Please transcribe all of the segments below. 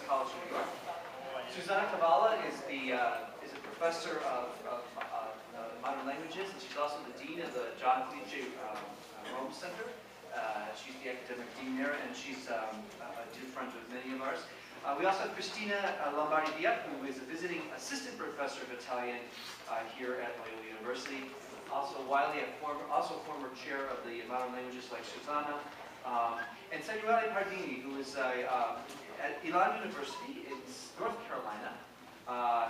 College of New York. Susana Cavallo is a professor of modern languages, and she's also the dean of the John Felice Rome Center. She's the academic dean there, and she's a dear friend with many of ours. We also have Cristina Lombardi-Diep, who is a visiting assistant professor of Italian here at Loyola University. Also Wiley, also former chair of the modern languages like Susana. And Samuele Pardini, who is at Elon University in North Carolina,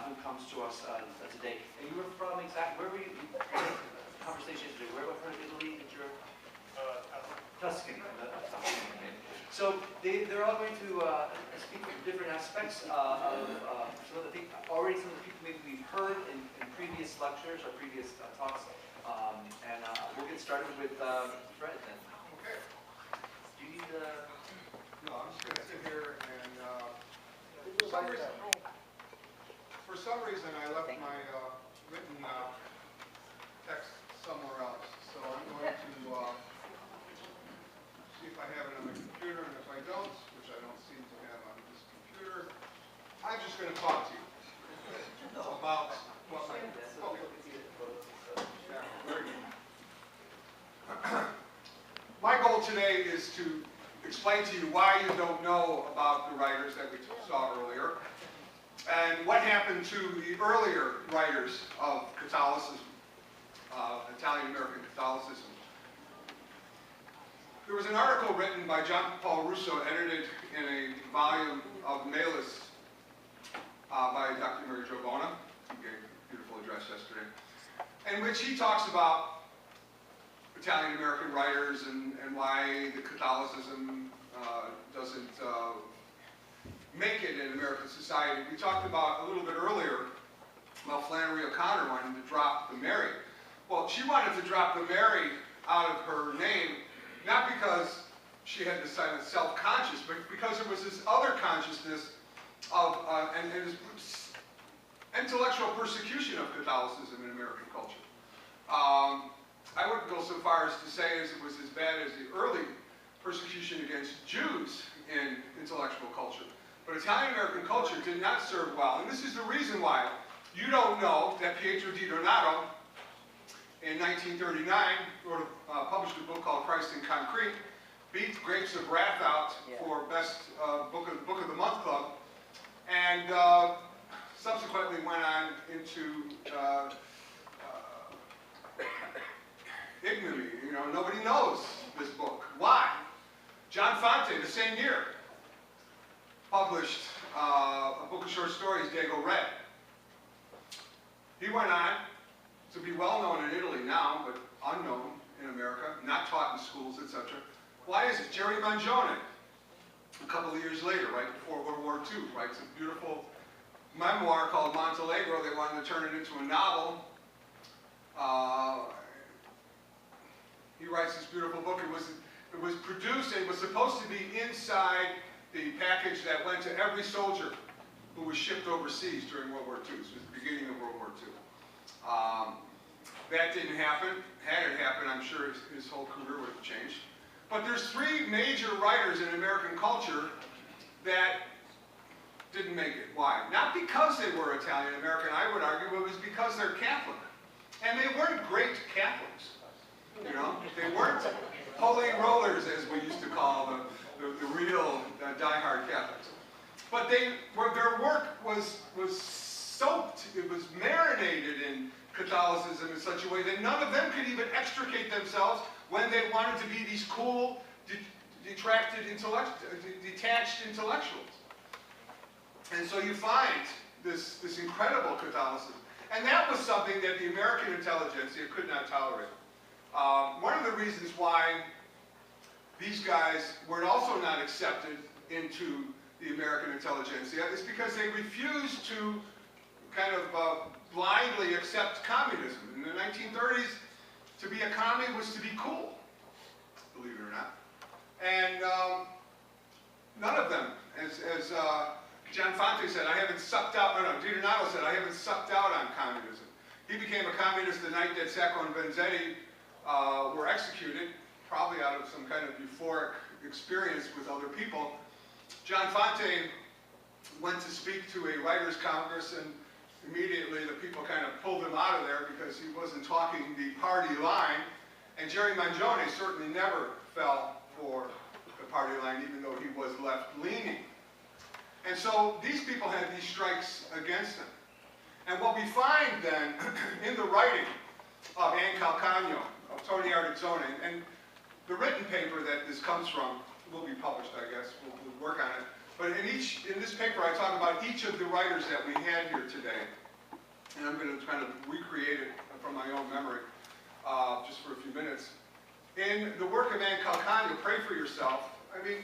who comes to us today. And you were from where were you? Conversation today. What part of Italy did you? Tuscany. So they're all going to speak from different aspects of some of the people maybe we've heard in previous lectures or previous talks. And we'll get started with Fred then. Okay. Do you need No, I'm just going to sit here and for some reason I left my written text somewhere else. So I'm going to see if I have it on the computer, and if I don't, which I don't seem to have on this computer, I'm just going to talk to you about what my... My goal today is to explain to you why you don't know about the writers that we saw earlier, and what happened to the earlier writers of Catholicism, Italian-American Catholicism. There was an article written by John Paul Russo, edited in a volume of Malus by Dr. Mary Jo Bona, who gave a beautiful address yesterday, in which he talks about Italian-American writers and why the Catholicism doesn't make it in American society. We talked about a little bit earlier about Flannery O'Connor wanting to drop the Mary. Well, she wanted to drop the Mary out of her name, not because she had this kind of self-conscious, but because there was this other consciousness of and it was intellectual persecution of Catholicism in American culture. I wouldn't go so far as to say it was as bad as the early persecution against Jews in intellectual culture. But Italian-American culture did not serve well. And this is the reason why you don't know that Pietro di Donato, in 1939, published a book called Christ in Concrete, beat Grapes of Wrath out for Best Book of the Month Club, and subsequently went on into ignominy. You know, nobody knows this book. Why? John Fante, the same year, published a book of short stories, Dago Red. He went on to be well known in Italy now, but unknown in America, not taught in schools, etc. Why is it? Jerry Mangione, a couple of years later, right before World War II, writes a beautiful memoir called Montalegro. They wanted to turn it into a novel. He writes this beautiful book. It was produced and it was supposed to be inside the package that went to every soldier who was shipped overseas during World War II. This was the beginning of World War II. That didn't happen. Had it happened, I'm sure his whole career would have changed. But there's three major writers in American culture that didn't make it. Why? Not because they were Italian-American, I would argue, but it was because they're Catholic. And they weren't great Catholics. You know, they weren't holy rollers, as we used to call the real diehard Catholics. But their work was soaked, it was marinated in Catholicism in such a way that none of them could even extricate themselves when they wanted to be these cool, detached intellectuals. And so you find this incredible Catholicism. And that was something that the American intelligentsia could not tolerate. One of the reasons why these guys were also not accepted into the American intelligentsia is because they refused to kind of blindly accept communism. In the 1930s, to be a commie was to be cool, believe it or not. And none of them, as John Fante said, I haven't sucked out, Di Donato said, I haven't sucked out on communism. He became a communist the night that Sacco and Vanzetti were executed, probably out of some kind of euphoric experience with other people. John Fante went to speak to a writers' congress, and immediately the people kind of pulled him out of there because he wasn't talking the party line. And Jerry Mangione certainly never fell for the party line, even though he was left-leaning. And so these people had these strikes against him. And what we find then in the writing of Anne Calcagno, of Tony Artizzone, and the written paper that this comes from will be published, I guess. We'll work on it. But in this paper, I talk about each of the writers that we had here today. And I'm going to kind of recreate it from my own memory, just for a few minutes. In the work of Anne Calcagno, Pray for Yourself, I mean,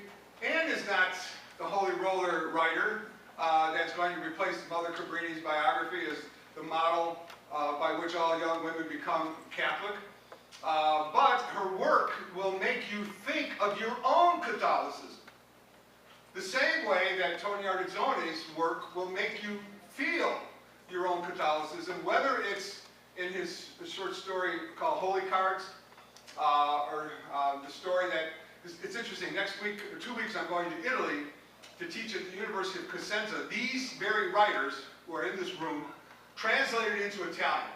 Anne is not the holy roller writer that's going to replace Mother Cabrini's biography as the model by which all young women become Catholic. But her work will make you think of your own Catholicism. The same way that Tony Artizzone's work will make you feel your own Catholicism, whether it's in his short story called Holy Cards, or the story that, it's interesting, next week, or 2 weeks, I'm going to Italy to teach at the University of Cosenza. These very writers who are in this room translated it into Italian.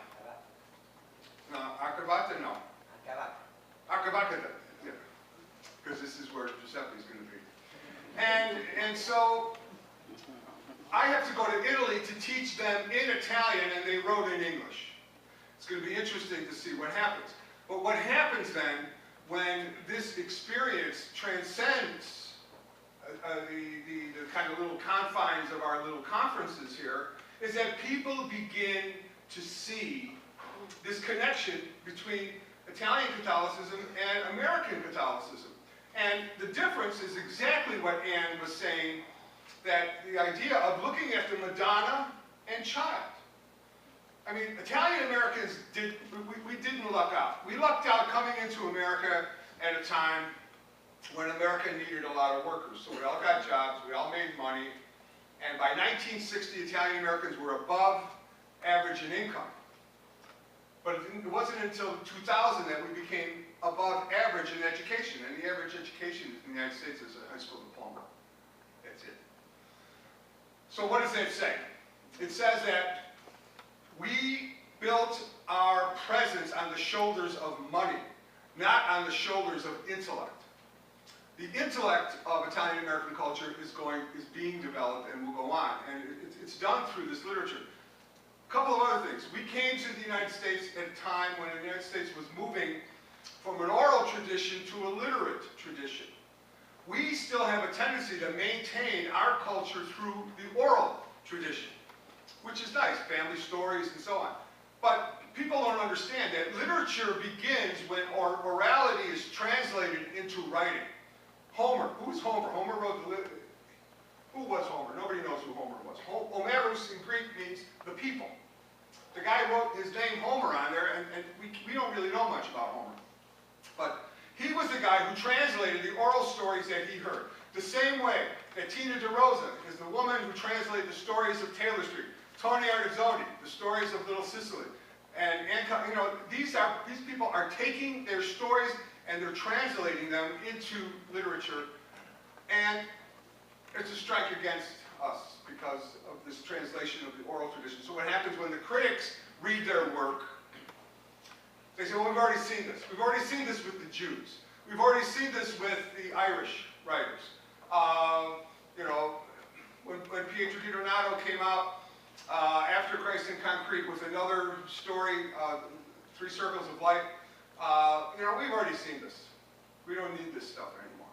Arcavata, no. Arcavata, yeah. Because this is where Giuseppe's going to be. And so I have to go to Italy to teach them in Italian, and they wrote in English. It's going to be interesting to see what happens. But what happens then when this experience transcends the kind of little confines of our little conferences here is that people begin to see this connection between Italian Catholicism and American Catholicism. And the difference is exactly what Anne was saying, that the idea of looking at the Madonna and child. I mean, Italian Americans, we didn't luck out. We lucked out coming into America at a time when America needed a lot of workers. So we all got jobs, we all made money, and by 1960, Italian Americans were above average in income. But it wasn't until 2000 that we became above average in education, and the average education in the United States is a high school diploma. That's it. So what does that say? It says that we built our presence on the shoulders of money, not on the shoulders of intellect. The intellect of Italian American culture is being developed and will go on, and it's done through this literature. A couple of other things. We came to the United States at a time when the United States was moving from an oral tradition to a literate tradition. We still have a tendency to maintain our culture through the oral tradition, which is nice, family stories and so on. But people don't understand that literature begins when orality is translated into writing. Homer, who's Homer? Homer wrote the Who was Homer? Nobody knows who Homer was. Homerus in Greek means the people. The guy wrote his name Homer on there, and we don't really know much about Homer. But he was the guy who translated the oral stories that he heard. The same way that Tina DeRosa is the woman who translated the stories of Taylor Street. Tony Artizzone, the stories of Little Sicily. And you know, these people are taking their stories and they're translating them into literature. And it's a strike against us because of this translation of the oral tradition. So what happens when the critics read their work, they say, well, we've already seen this. We've already seen this with the Jews. We've already seen this with the Irish writers. You know, when Pietro Di Donato came out after Christ in Concrete with another story, Three Circles of Light, you know, we've already seen this. We don't need this stuff anymore.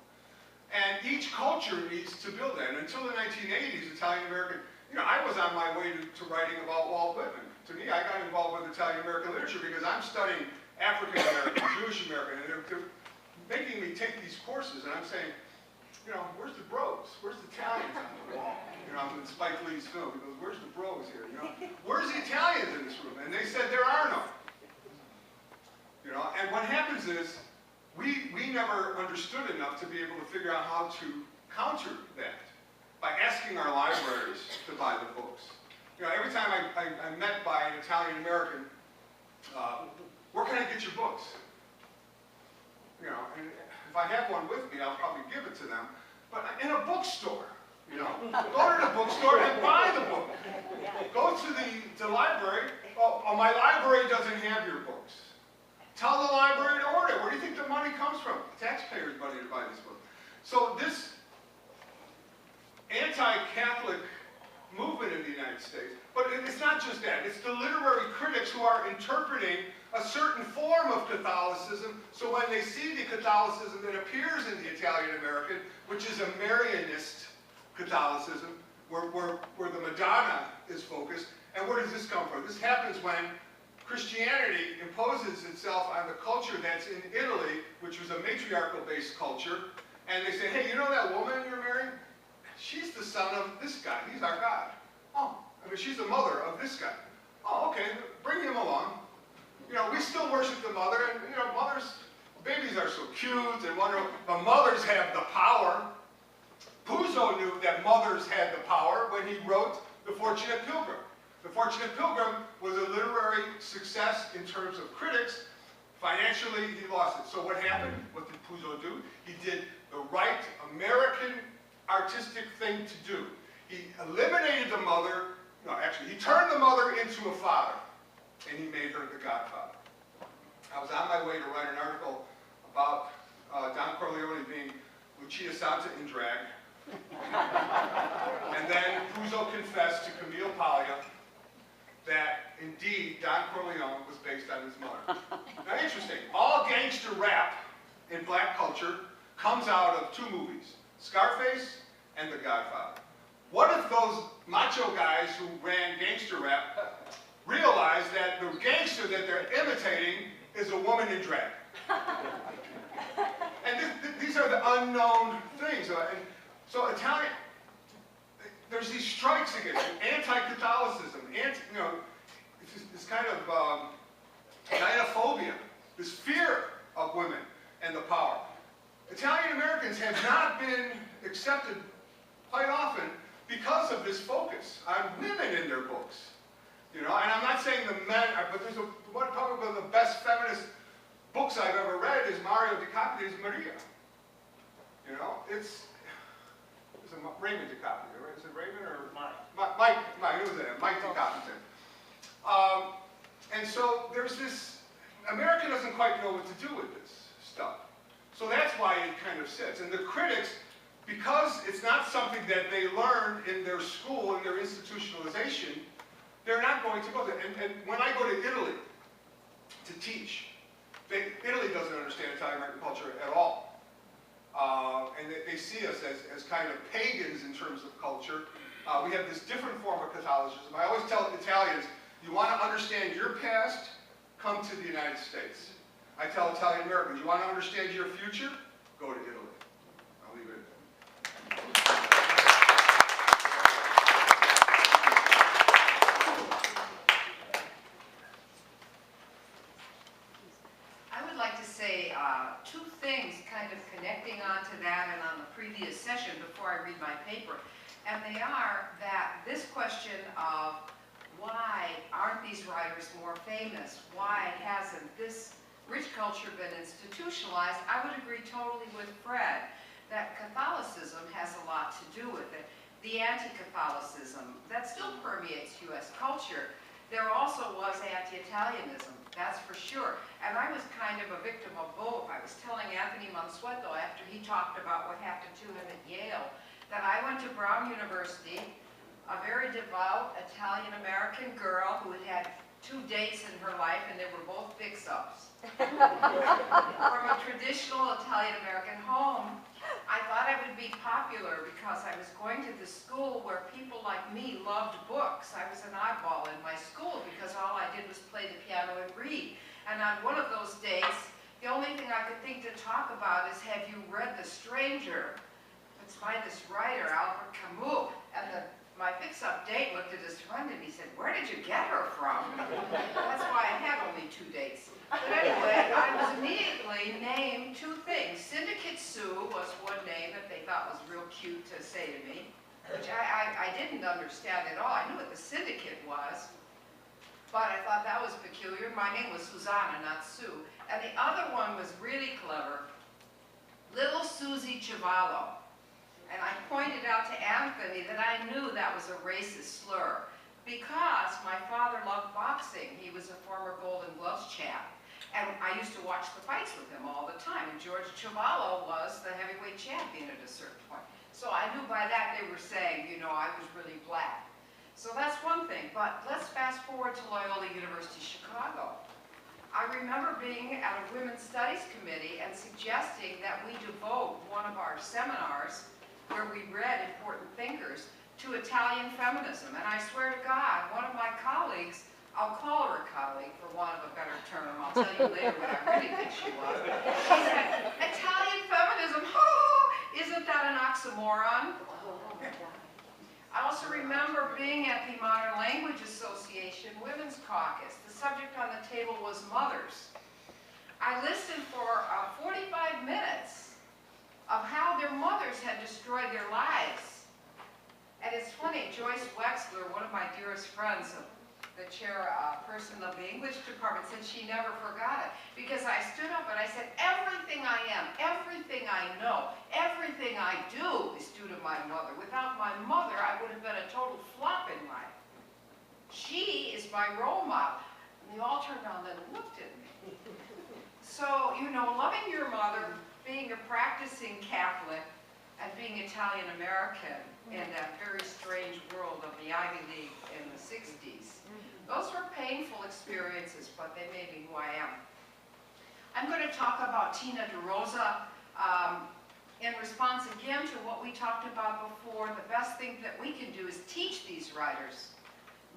And each culture needs to build that. And until the 1980s, Italian American, you know, I was on my way to writing about Walt Whitman. To me, I got involved with Italian American literature because I'm studying African American, Jewish American, and they're making me take these courses, and I'm saying, you know, where's the bros? Where's the Italians on the wall? You know, I'm in Spike Lee's film. He goes, where's the bros here? You know, where's the Italians in this room? And they said there are none. You know, and what happens is, we never understood enough to be able to figure out how to counter that by asking our libraries to buy the books. You know, every time I'm met by an Italian American, where can I get your books? You know, and if I have one with me, I'll probably give it to them. But in a bookstore, You know, go to the bookstore and buy the book. Go to the library. Oh, my library doesn't have your books. Tell the library to order it. Where do you think the money comes from? Taxpayers' money to buy this book. So this anti-Catholic movement in the United States, but it's not just that. It's the literary critics who are interpreting a certain form of Catholicism, so when they see the Catholicism that appears in the Italian American, which is a Marianist Catholicism, where the Madonna is focused, and where does this come from? This happens when Christianity imposes itself on the culture that's in Italy, which was a matriarchal-based culture, and they say, hey, you know that woman you're marrying? She's the son of this guy. He's our God. Oh, I mean, she's the mother of this guy. Oh, okay, bring him along. You know, we still worship the mother, and, you know, babies are so cute and wonderful, but mothers have the power. Puzo knew that mothers had the power when he wrote The Fortunate Pilgrim. The Fortunate Pilgrim was a literary success in terms of critics. Financially, he lost it. So what happened? What did Puzo do? He did the right American artistic thing to do. He eliminated the mother. No, actually, he turned the mother into a father, and he made her the godfather. I was on my way to write an article about Don Corleone being Lucia Santa in drag. And then Puzo confessed to Camille Paglia that indeed Don Corleone was based on his mother. Now interesting, all gangster rap in black culture comes out of two movies, Scarface and The Godfather. What if those macho guys who ran gangster rap realize that the gangster that they're imitating is a woman in drag? And these are the unknown things. And so Italian, there's these strikes against it, anti-Catholicism, you know, this kind of gynophobia, this fear of women and the power. Italian Americans have not been accepted quite often because of this focus on women in their books. You know, and I'm not saying the men are, but there's one probably one of the best feminist books I've ever read is Mario Di Capitan's Maria. You know, it's Raymond Di Capita, right? Is it Raymond or Mike? Mike, who was that? Mike Di Capitan. And so there's this, America doesn't quite know what to do with this stuff. So that's why it kind of sits. And the critics, because it's not something that they learn in their school, in their institutionalization, they're not going to go there. And when I go to Italy to teach, Italy doesn't understand Italian American culture at all. And they see us as kind of pagans in terms of culture. We have this different form of Catholicism. I always tell Italians, you want to understand your past, come to the United States. I tell Italian Americans, you want to understand your future, go to Italy. I'll leave it at that. I would like to say two things kind of connecting on to that and on the previous session before I read my paper. And they are that this question of why aren't these writers more famous? Why hasn't this rich culture been institutionalized? I would agree totally with Fred that Catholicism has a lot to do with it. The anti-Catholicism, that still permeates U.S. culture. There also was anti-Italianism, that's for sure. And I was kind of a victim of both. I was telling Anthony Mansueto after he talked about what happened to him at Yale, that I went to Brown University, a very devout Italian-American girl who had 2 dates in her life, and they were both fix-ups. From a traditional Italian-American home, I thought I would be popular because I was going to the school where people like me loved books. I was an oddball in my school because all I did was play the piano and read. And on one of those dates, the only thing I could think to talk about is, have you read The Stranger? It's by this writer, Albert Camus. And my fix-up date looked at his friend and he said, where did you get her from? That's why I had only 2 dates. But anyway, I was immediately named 2 things. Syndicate Sue was one name that they thought was real cute to say to me, which I didn't understand at all. I knew what the syndicate was, but I thought that was peculiar. My name was Susana, not Sue. And the other one was really clever, Little Susie Cavallo. And I pointed out to Anthony that I knew that was a racist slur because my father loved boxing. He was a former Golden Gloves champ. And I used to watch the fights with him all the time. And George Cavallo was the heavyweight champion at a certain point. So I knew by that they were saying, you know, I was really black. So that's one thing. But let's fast forward to Loyola University Chicago. I remember being at a women's studies committee and suggesting that we devote one of our seminars where we read important thinkers to Italian feminism. And I swear to God, one of my colleagues, I'll call her a colleague for want of a better term, I'll tell you later what I really think she was. She said, Italian feminism, oh, isn't that an oxymoron? I also remember being at the Modern Language Association Women's Caucus. The subject on the table was mothers. I listened for 45 minutes of how their mothers had destroyed their lives. And it's funny, Joyce Wexler, one of my dearest friends, the chairperson of the English department, said she never forgot it. Because I stood up and I said, everything I am, everything I know, everything I do is due to my mother. Without my mother, I would have been a total flop in life. She is my role model. And they all turned around and looked at me. So, you know, loving your mother, being a practicing Catholic, and being Italian-American in that very strange world of the Ivy League in the 60s. Those were painful experiences, but they made me who I am. I'm going to talk about Tina de Rosa in response again to what we talked about before. The best thing that we can do is teach these writers.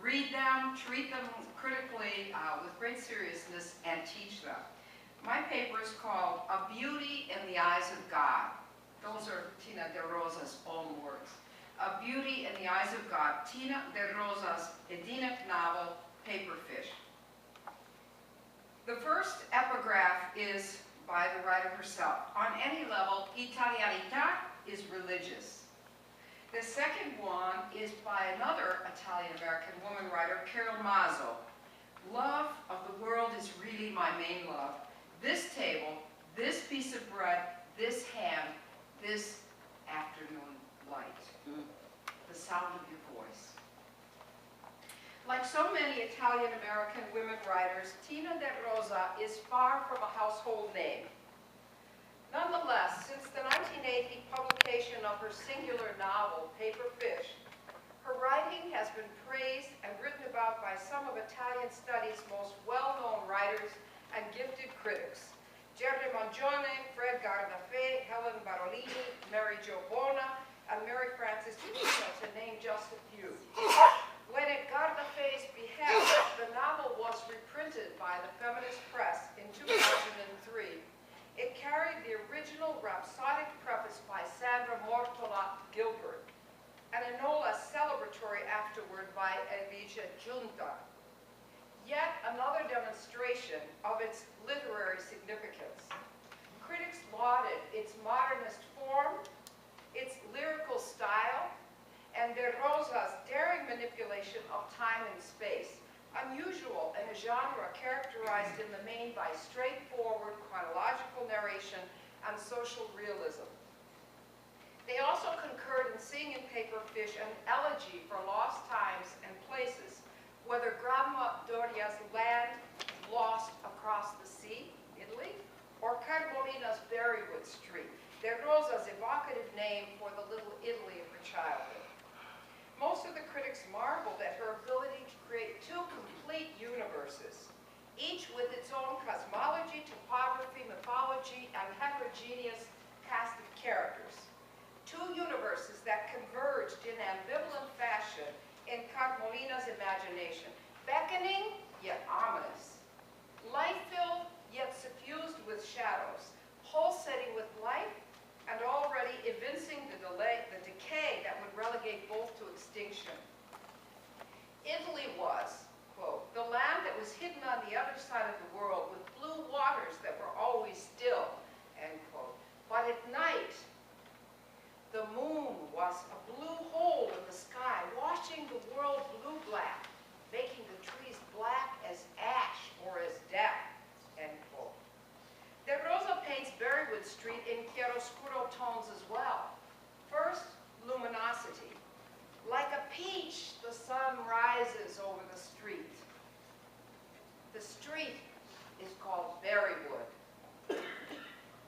Read them, treat them critically with great seriousness, and teach them. My paper is called A Beauty in the Eyes of God. Those are Tina de Rosa's own words. A Beauty in the Eyes of God, Tina de Rosa's Edenic novel, Paperfish. The first epigraph is by the writer herself. On any level, Italianità is religious. The second one is by another Italian-American woman writer, Carol Mazzo. Love of the world is really my main love. This table, this piece of bread, this hand, this afternoon light. The sound of your voice. Like so many Italian-American women writers, Tina de Rosa is far from a household name. Nonetheless, since the 1980 publication of her singular novel, Paperfish, her writing has been praised and written about by some of Italian studies' most well-known writers and gifted critics. Gerda Mangione, Fred Gardafe, Helen Barolini, Mary Jo Bona, and Mary Frances Tino, to name just a few. When at Gardafe's behest, the novel was reprinted by the feminist press in 2003. It carried the original rhapsodic preface by Sandra Mortola Gilbert, and a no less celebratory afterword by Elvija Giunta. Yet another demonstration of its literary significance. Critics lauded its modernist form, its lyrical style, and de Rosa's daring manipulation of time and space, unusual in a genre characterized in the main by straightforward chronological narration and social realism. They also concurred in seeing in Paperfish an elegy for lost times and places, whether Grandma Doria's land lost across the sea, Italy, or Carmelina's Berrywood Street, de Rosa's evocative name for the little Italy of her childhood. Most of the critics marveled at her ability to create two complete universes, each with its own cosmology, topography, mythology, and heterogeneous cast of characters. Two universes that converged in ambivalent fashion in Carmelina's imagination, beckoning yet ominous, light-filled yet suffused with shadows, pulsating with life, and already evincing the decay that would relegate both to extinction. Italy was, quote, the land that was hidden on the other side of the world with blue waters that were always still, end quote. But at night, the moon was a blue hole in the sky, washing the world blue-black, making the trees black as ash or as death, end quote. De Rosa paints Berrywood Street in chiaroscuro tones as well. First, street is called Berrywood.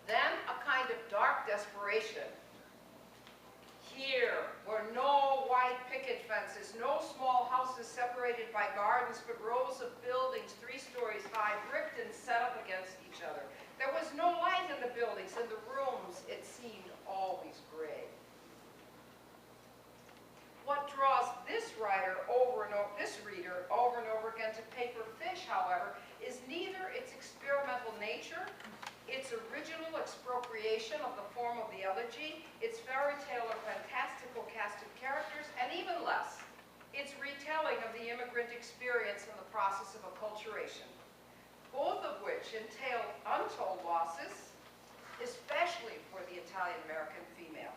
Then a kind of dark desperation. Here were no white picket fences, no small houses separated by gardens, but rows of buildings 3 stories high, bricked and set up against each other. There was no light in the buildings, and the rooms, it seemed, always gray. What draws this reader over and over again to Paper Fish, however, is neither its experimental nature, its original expropriation of the form of the elegy, its fairy tale or fantastical cast of characters, and even less, its retelling of the immigrant experience in the process of acculturation, both of which entail untold losses, especially for the Italian-American female.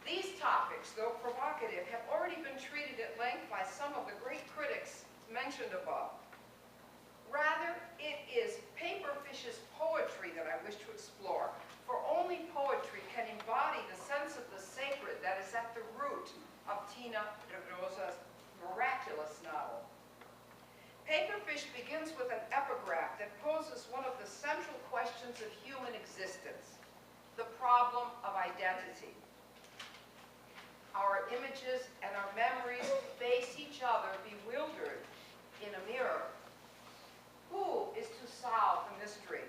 These topics, though provocative, have already been treated at length by some of the great critics mentioned above. Rather, it is Paper Fish's poetry that I wish to explore, for only poetry can embody the sense of the sacred that is at the root of Tina de Rosa's miraculous novel. Paper Fish begins with an epigraph that poses one of the central questions of human existence, the problem of identity. Our images and our memories face each other bewildered in a mirror. Who is to solve the mystery?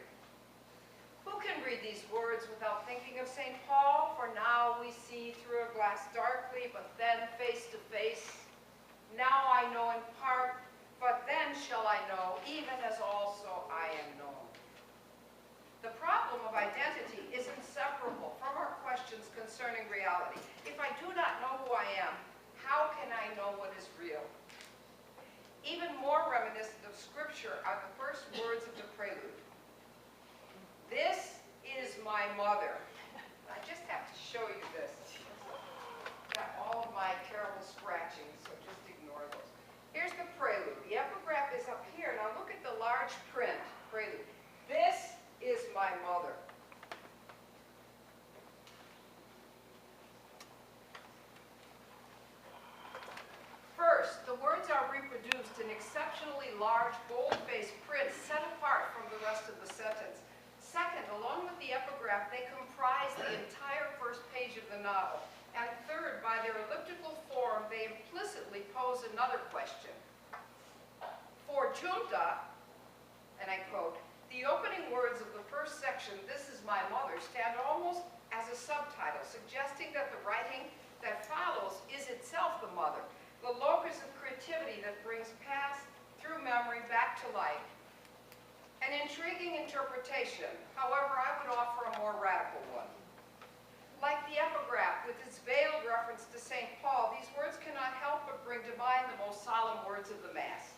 Who can read these words without thinking of St. Paul? For now we see through a glass darkly, but then face to face. Now I know in part, but then shall I know, even as also I am known. The problem of identity is inseparable from our questions concerning reality. If I do not know who I am, how can I know what is real? Even more reminiscent of Scripture are the first words of the prelude. This is my mother. I just have to show you this. Got all of my terrible scratching, so just ignore those. Here's the prelude. The epigraph is up here. Now look at the large print prelude. This is my mother. First, the words are reproduced in exceptionally large, bold-faced print set apart from the rest of the sentence. Second, along with the epigraph, they comprise the entire first page of the novel. And third, by their elliptical form, they implicitly pose another question. For Junta, and I quote, the opening words of the first section, "This is my mother," stand almost as a subtitle, suggesting that the writing that follows is itself the mother, the locus of creativity that brings past through memory back to life. An intriguing interpretation, however, I would offer a more radical one. Like the epigraph, with its veiled reference to St. Paul, these words cannot help but bring to mind the most solemn words of the Mass.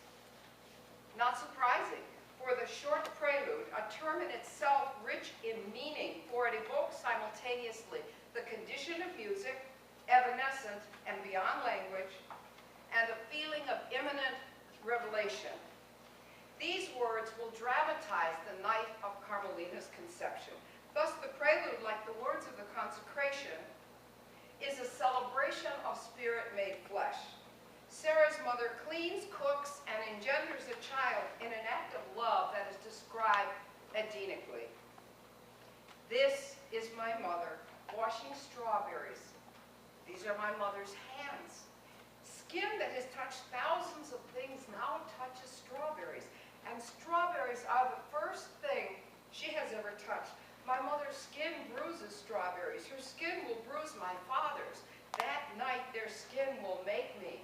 Not surprising, for the short prelude, a term in itself rich in meaning, for it evokes simultaneously the condition of music, evanescent and beyond language, and a feeling of imminent revelation. These words will dramatize the night of Carmelina's conception. Thus, the prelude, like the words of the consecration, is a celebration of spirit made flesh. Sarah's mother cleans, cooks, and engenders a child in an act of love that is described Edinically. This is my mother washing strawberries. These are my mother's hands. Skin that has touched thousands of things now touches strawberries. And strawberries are the first thing she has ever touched. My mother's skin bruises strawberries. Her skin will bruise my father's. That night their skin will make me.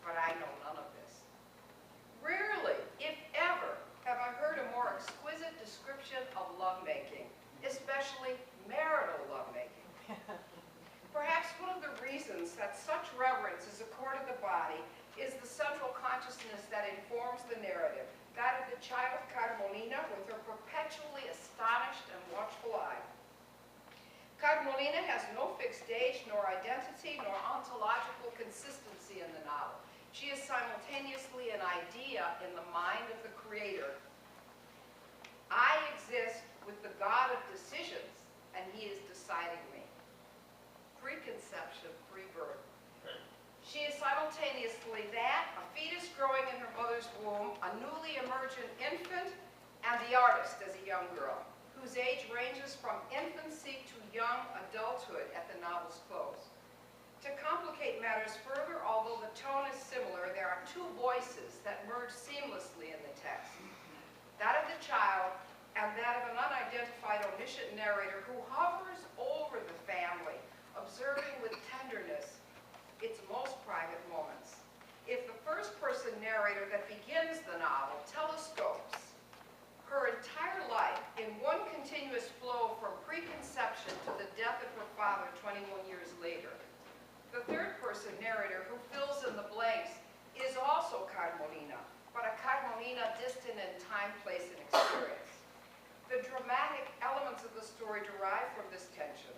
But I know none of this. Rarely, if ever, have I heard a more exquisite description of lovemaking, especially marital lovemaking. Perhaps one of the reasons that such reverence is accorded the body is the central consciousness that informs the narrative, that of the child Carmelina with her perpetually astonished and watchful eye. Carmelina has no fixed age, nor identity, nor ontological consistency in the novel. She is simultaneously an idea in the mind of the creator. I exist with the God of decisions, and he is deciding me. Preconception, pre-birth. She is simultaneously that, a fetus growing in her mother's womb, whom a newly emergent infant and the artist as a young girl, whose age ranges from infancy to young adulthood at the novel's close. To complicate matters further, although the tone is similar, there are two voices that merge seamlessly in the text. That of the child and that of an unidentified omniscient narrator who hovers over the family, observing with tenderness its most private moments. If the first-person narrator that begins the novel telescopes her entire life in one continuous flow from preconception to the death of her father 21 years later, the third-person narrator who fills in the blanks is also Carmelina, but a Carmelina distant in time, place, and experience. The dramatic elements of the story derive from this tension.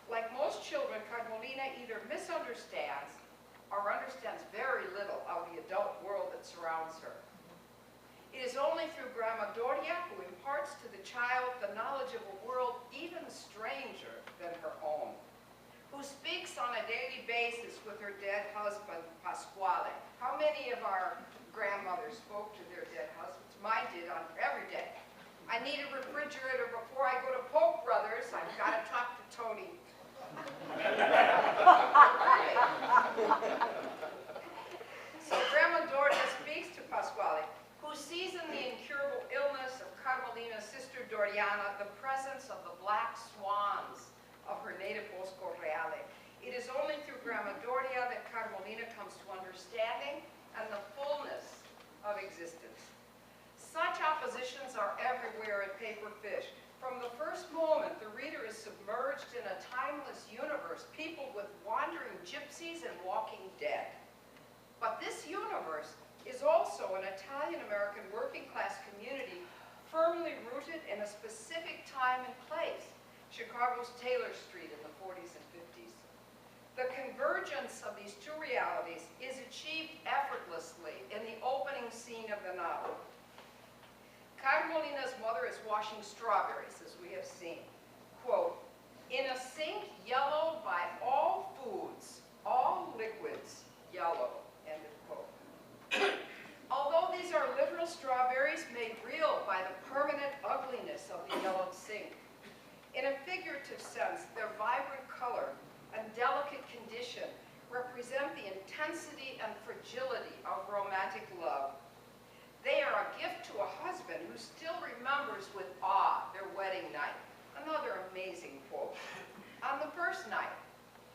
Like most children, Carmelina either misunderstands or understands very little of the adult world that surrounds her. It is only through Grandma Doria who imparts to the child the knowledge of a world even stranger than her own, who speaks on a daily basis with her dead husband, Pasquale. How many of our grandmothers spoke to their dead husbands? Mine did on every day. I need a refrigerator before I go to Polk Brothers. I've got to talk to Tony. So Grandma Doria speaks to Pasquale, who sees in the incurable illness of Carmelina's sister Doriana the presence of the black swans of her native Bosco Reale. It is only through Grandma Doria that Carmelina comes to understanding and the fullness of existence. Such oppositions are everywhere in Paper Fish. From the first moment, the reader is submerged in a timeless universe peopled with wandering gypsies and walking dead. But this universe is also an Italian-American working-class community firmly rooted in a specific time and place, Chicago's Taylor Street in the 40s and 50s. The convergence of these two realities is achieved effortlessly in the opening scene of the novel. Carmelina's mother is washing strawberries, as we have seen. Quote, "In a sink yellowed by all foods, all liquids yellow," end of quote. Although these are literal strawberries made real by the permanent ugliness of the yellowed sink, in a figurative sense, their vibrant color and delicate condition represent the intensity and fragility of romantic love. They are a gift to a husband who still remembers with awe their wedding night. Another amazing quote. On the first night,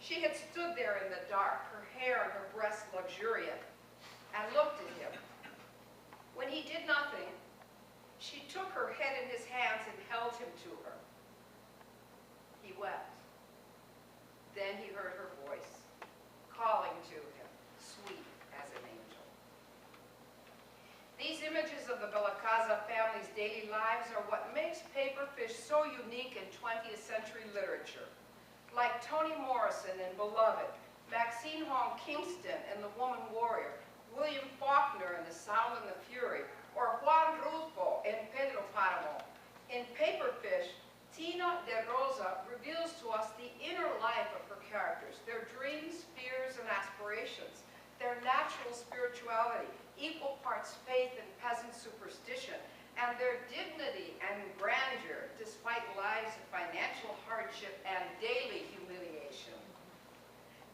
she had stood there in the dark, her hair and her breasts luxuriant, and looked at him. When he did nothing, she took her head in his hands and held him to her. He wept. Then he heard her voice, calling to him, sweet as an angel. These images of the Bella Casa family's daily lives are what makes Paper Fish so unique in 20th century literature. Like Toni Morrison in Beloved, Maxine Hong Kingston in The Woman Warrior, William Faulkner in The Sound and the Fury, or Juan Rulfo in Pedro Paramo. In Paper Fish, Tina de Rosa reveals to us the inner life of her characters, their dreams, fears, and aspirations, their natural spirituality, equal parts faith and peasant superstition, and their dignity and grandeur despite lives of financial hardship and daily humiliation.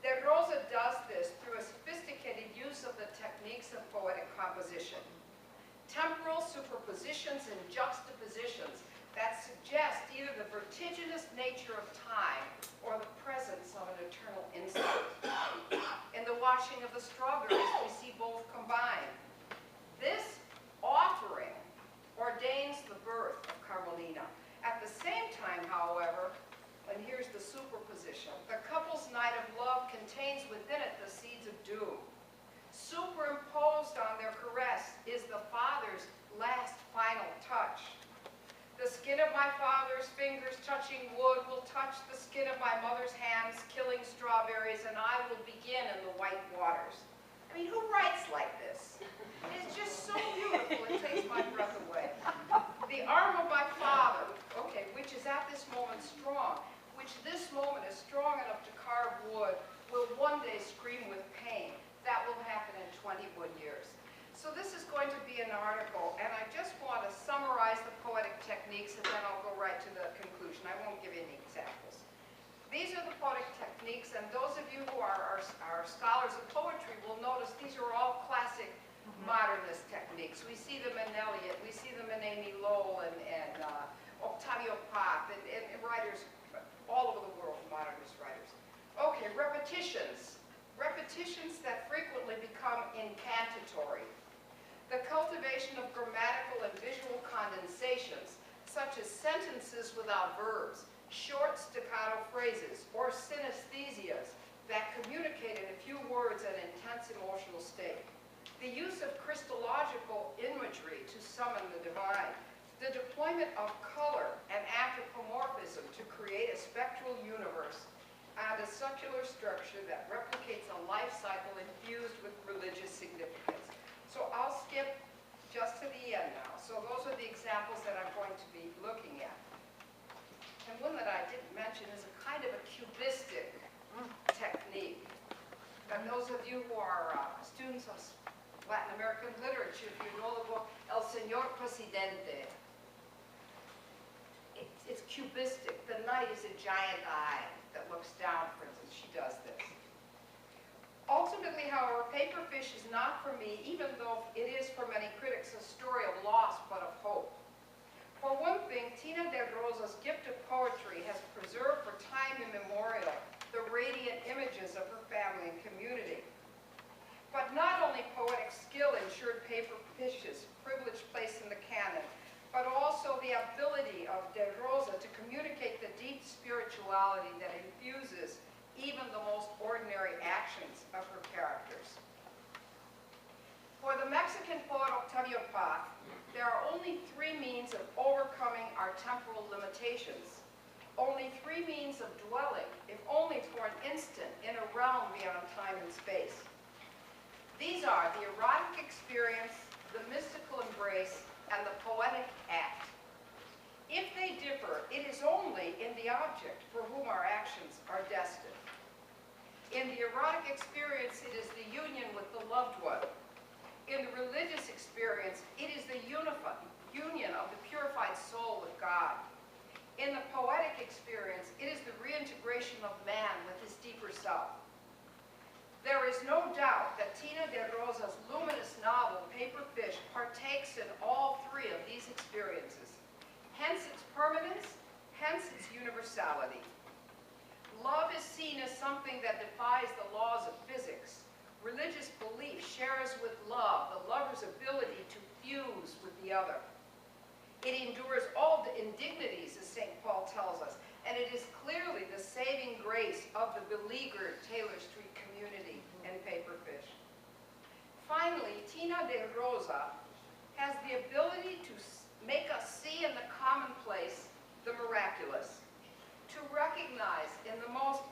De Rosa does this through a sophisticated use of the techniques of poetic composition. Temporal superpositions and juxtapositions that suggest either the vertiginous nature of time or the presence of an eternal instant. In the washing of the strawberries, we see both combined. This offering ordains the birth of Carmelina. At the same time, however, and here's the superposition, the couple's night of love contains within it the seeds of doom. Superimposed on their caress is the father's last final touch. The skin of my father's fingers touching wood will touch the skin of my mother's hands killing strawberries, and I will begin in the white waters. I mean, who writes like this? It's just so beautiful, it takes my breath away. The arm of my father, okay, which is at this moment strong, which this moment is strong enough to carve wood, will one day scream with pain. That will happen in 21 years. So this is going to be an article, and I just want to summarize the poetic techniques, and then I'll go right to the conclusion. I won't give you any examples. These are the poetic techniques, and those of you who are scholars of poetry will notice these are all classic modernist techniques. We see them in Eliot, we see them in Amy Lowell and Octavio Paz, and writers all over the world, modernist writers. Okay, repetitions. Repetitions that frequently become incantatory. The cultivation of grammatical and visual condensations, such as sentences without verbs, short staccato phrases, or synesthesias that communicate in a few words an intense emotional state. The use of Christological imagery to summon the divine. The deployment of color and anthropomorphism to create a spectral universe and a circular structure that replicates a life cycle infused with religious significance. So I'll skip just to the end now. So those are the examples that I'm going to be looking at. And one that I didn't mention is a kind of a cubistic technique. And those of you who are students of Latin American literature, if you know the book El Señor Presidente, it's cubistic. The knight is a giant eye that looks down, for instance. She does this. Ultimately, however, Paperfish is not for me, even though it is for many critics a story of loss but of hope. For one thing, Tina de Rosa's gift of poetry has preserved for time immemorial the radiant images of her family and community. But not only poetic skill ensured Paperfish's privileged place in the canon, but also the ability of de Rosa to communicate the deep spirituality that infuses even the most ordinary actions of her characters. For the Mexican poet Octavio Paz, there are only three means of overcoming our temporal limitations, only three means of dwelling, if only for an instant, in a realm beyond time and space. These are the erotic experience, the mystical embrace, and the poetic act. If they differ, it is only in the object for whom our actions are destined. In the erotic experience, it is the union with the loved one. In the religious experience, it is the union of the purified soul with God. In the poetic experience, it is the reintegration of man with his deeper self. There is no doubt that Tina de Rosa's luminous novel, Paperfish, partakes in all three of these experiences. Hence its permanence, hence its universality. Love is seen as something that defies the laws of physics. Religious belief shares with love the lover's ability to fuse with the other. It endures all the indignities, as St. Paul tells us, and it is clearly the saving grace of the beleaguered Taylor Street community in Paperfish. Finally, Tina de Rosa has the ability to make us see in the commonplace the miraculous, to recognize in the most